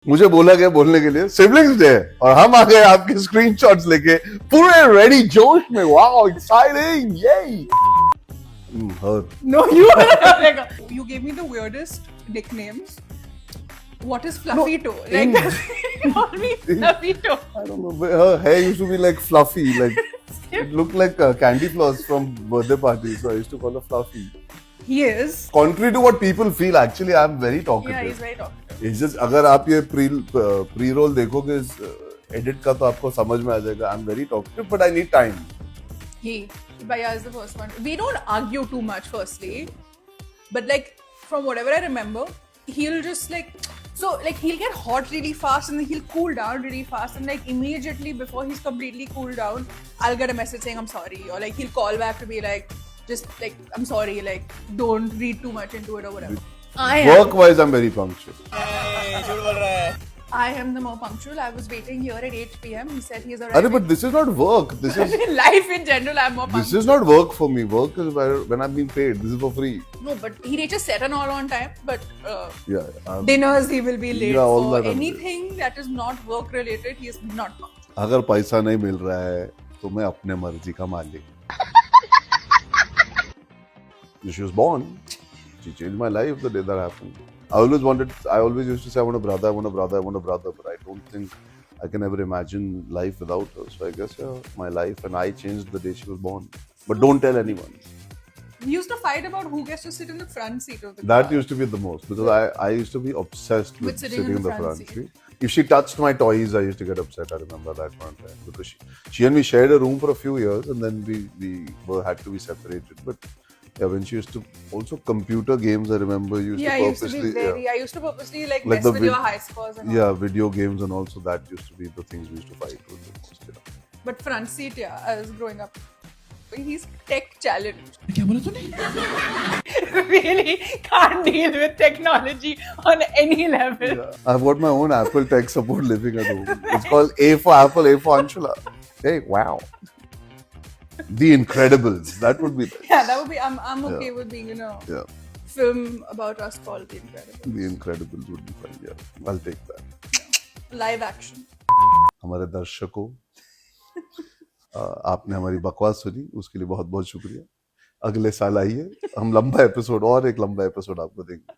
मुझे बोला गया बोलने के लिए सिबलिंग्स डे और हम आ गए आपके स्क्रीनशॉट्स लेके पूरे रेडी जोश में. वाओ एक्साइटिंग ये. Her. No, you gave me the weirdest nicknames. What is Fluffy Toe? Like, call me Fluffy Toe. I don't know. But her hair used to be like fluffy, like it looked like candy floss from birthday parties. So I used to call her Fluffy. He is. Contrary to what people feel, actually I'm very talkative. Yeah, he's very talkative. It's just अगर आप ये pre-roll देखोगे इस edit का तो आपको समझ में आ जाएगा. I'm very talkative, but I need time. Bhaiya is the first one. We don't argue too much, firstly, but like from whatever I remember, he'll just he'll get hot really fast and then he'll cool down really fast, and like immediately before he's completely cooled down, I'll get a message saying I'm sorry, or like he'll call back to be like, just like I'm sorry, like don't read too much into it or whatever. Work-wise, I'm very punctual. I am the more punctual. I was waiting here at 8 p.m. He said he's arriving. Arey, but this is not work. This is life in general. I'm more punctual. This is not work for me. Work is when I'm being paid. This is for free. No, but he reaches set and all on time. But dinners he will be late. For anything that is not work related, he is not punctual. अगर पैसा नहीं मिल रहा है तो मैं अपने मर्जी का मालिक. She was born. She changed my life the day that happened. I always used to say I want a brother, but I don't think I can ever imagine life without her. So I guess my life and I changed the day she was born. But don't tell anyone. We used to fight about who gets to sit in the front seat of the car. That used to be the most, because I used to be obsessed with sitting in the front seat. If she touched my toys, I used to get upset. I remember that one time, because she and me shared a room for a few years, and then we had to be separated. But yeah, when she used to also computer games, I remember I used to purposely like mess with your high scores and all. Video games and also that used to be the things we used to fight with the most. But front seat, I was growing up. He's tech challenged. Really can't deal with technology on any level. Yeah. I've got my own Apple tech support living at home. It's called A for Apple, A for Anshula. Hey, wow. The Incredibles. That would be nice. Yeah, that would be. I'm okay with being in a film about us called The Incredibles. The Incredibles would be fun. Yeah, I'll take that. Yeah. Live action. हमारे दर्शकों, आपने हमारी बकवास सुनी, उसके लिए बहुत बहुत शुक्रिया. अगले साल आइए, हम एक लंबा एपिसोड आपको देंगे.